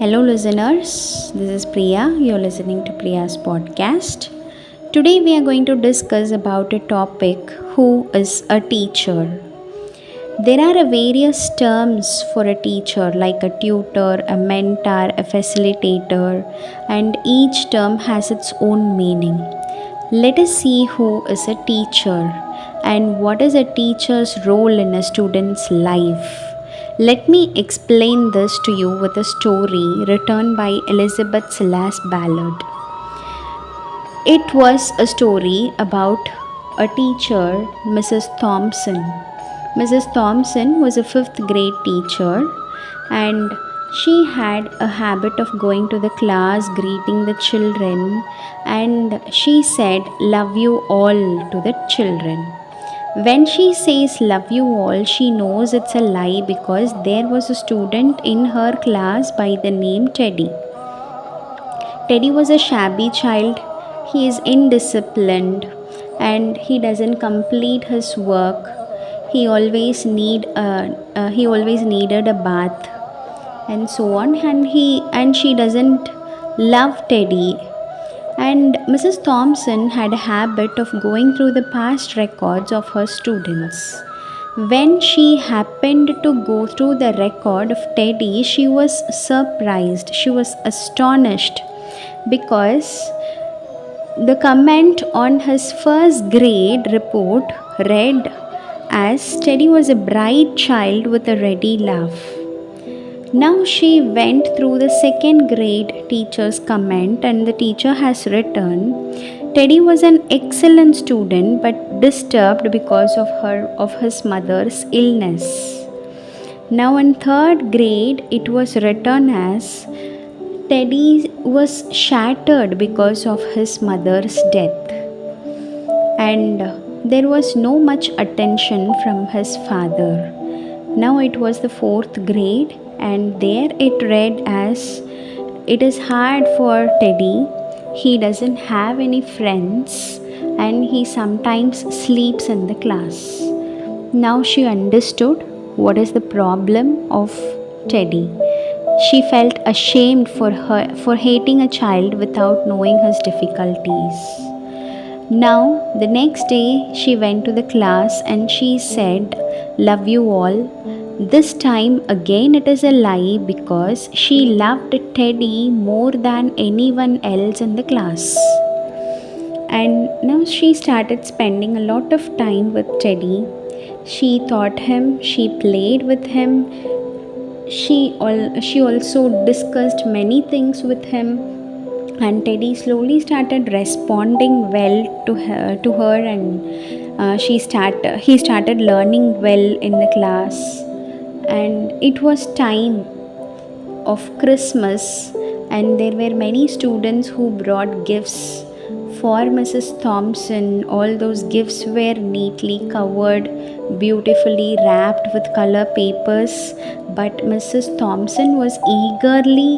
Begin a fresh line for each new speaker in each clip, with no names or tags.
Hello, listeners. This is Priya. You're listening to Priya's podcast. Today, we are going to discuss about a topic: who is a teacher? There are various terms for a teacher, like a tutor, a mentor, a facilitator, and each term has its own meaning. Let us see who is a teacher and what is a teacher's role in a student's life. Let me explain this to you with a story written by Elizabeth Silas Ballard. It was a story about a teacher, Mrs. Thompson. Mrs. Thompson was a fifth grade teacher, and she had a habit of going to the class, greeting the children, and she said, "Love you all" to the children. When she says "love you all," she knows it's a lie because there was a student in her class by the name Teddy. Teddy was a shabby child. He is indisciplined and he doesn't complete his work. He always needed a bath and so on, and she doesn't love Teddy. And Mrs. Thompson had a habit of going through the past records of her students. When she happened to go through the record of Teddy, she was surprised, she was astonished because the comment on his first grade report read as Teddy was a bright child with a ready laugh. Now she went through the second grade teacher's comment, and the teacher has written Teddy was an excellent student but disturbed because of his mother's illness. Now in third grade it was written as Teddy was shattered because of his mother's death, and there was no much attention from his father. Now it was the fourth grade, and there it read as it is hard for Teddy. He doesn't have any friends and he sometimes sleeps in the class. Now she understood what is the problem of Teddy. She felt ashamed for hating a child without knowing his difficulties. Now, the next day, she went to the class and she said, "Love you all." This time again it is a lie because she loved Teddy more than anyone else in the class. And now she started spending a lot of time with Teddy. She taught him, she played with him, she also discussed many things with him, and Teddy slowly started responding well to her, and he started learning well in the class. And it was time of Christmas, and there were many students who brought gifts for Mrs. Thompson. All those gifts were neatly covered, beautifully wrapped with color papers, but Mrs. Thompson was eagerly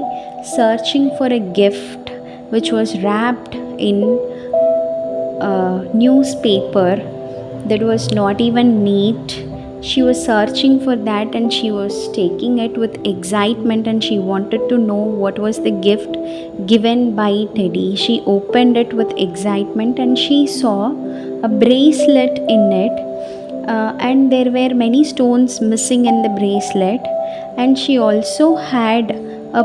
searching for a gift which was wrapped in a newspaper that was not even neat. She was searching for that and she was taking it with excitement, and she wanted to know what was the gift given by Teddy. She opened it with excitement and she saw a bracelet in it, and there were many stones missing in the bracelet, and she also had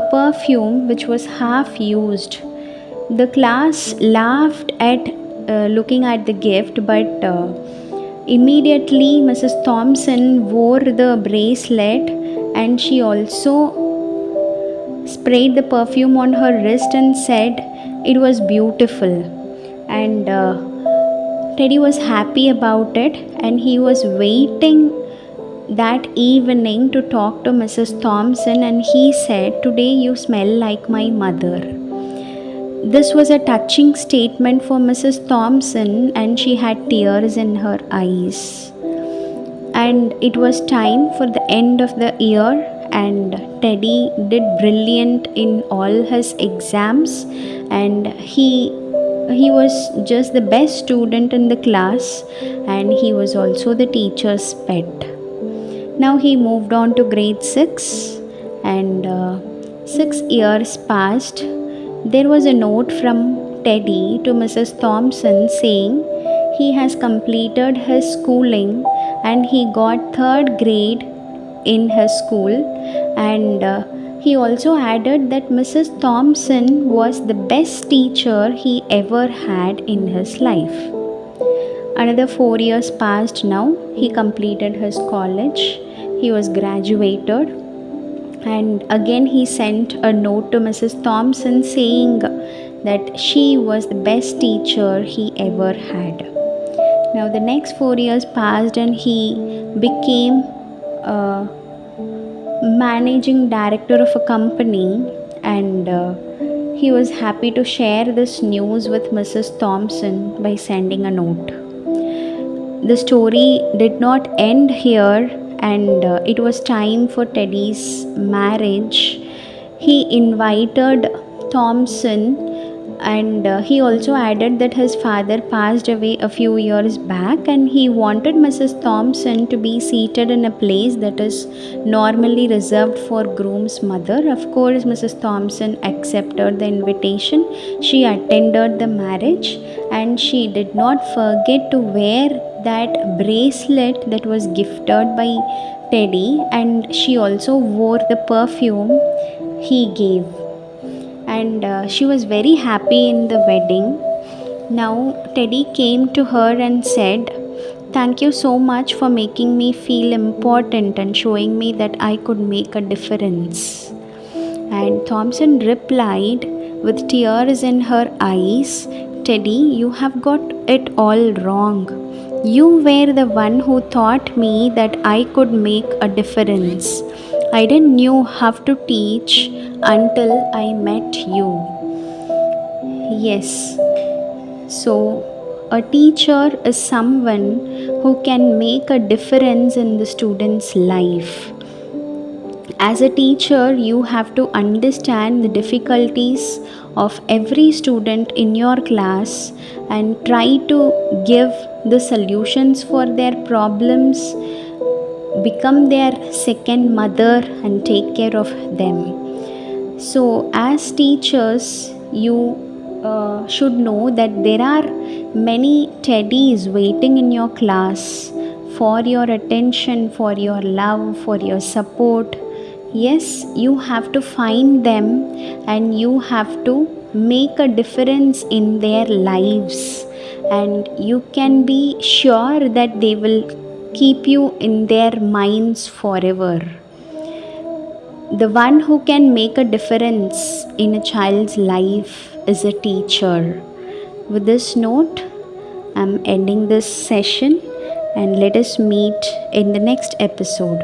a perfume which was half used. The class laughed at looking at the gift, but immediately Mrs. Thompson wore the bracelet and she also sprayed the perfume on her wrist and said it was beautiful. And Teddy was happy about it, and he was waiting that evening to talk to Mrs. Thompson, and he said, "Today you smell like my mother." This was a touching statement for Mrs. Thompson, and she had tears in her eyes. And it was time for the end of the year, and Teddy did brilliant in all his exams, and he was just the best student in the class, and he was also the teacher's pet. Now he moved on to grade 6, and 6 years passed. There was a note from Teddy to Mrs. Thompson saying he has completed his schooling and he got third grade in his school, and he also added that Mrs. Thompson was the best teacher he ever had in his life. Another 4 years passed now. He completed his college. He was graduated, and again he sent a note to Mrs. Thompson saying that she was the best teacher he ever had. Now, the next 4 years passed, and he became a managing director of a company, and he was happy to share this news with Mrs. Thompson by sending a note. The story did not end here, and it was time for Teddy's marriage. He invited Thompson, and he also added that his father passed away a few years back, and he wanted Mrs. Thompson to be seated in a place that is normally reserved for groom's mother. Of course, Mrs. Thompson accepted the invitation. She attended the marriage, and she did not forget to wear that bracelet that was gifted by Teddy, and she also wore the perfume he gave, and she was very happy in the wedding. Now, Teddy came to her and said, "Thank you so much for making me feel important and showing me that I could make a difference." And Thompson replied with tears in her eyes, "Teddy, you have got it all wrong. You were the one who taught me that I could make a difference. I didn't know how to teach until I met you." Yes, so a teacher is someone who can make a difference in the student's life. As a teacher, you have to understand the difficulties of every student in your class and try to give the solutions for their problems, become their second mother and take care of them. So, as teachers, you should know that there are many teddies waiting in your class for your attention, for your love, for your support. Yes, you have to find them and you have to make a difference in their lives, and you can be sure that they will keep you in their minds forever. The one who can make a difference in a child's life is a teacher. With this note, I'm ending this session, and let us meet in the next episode.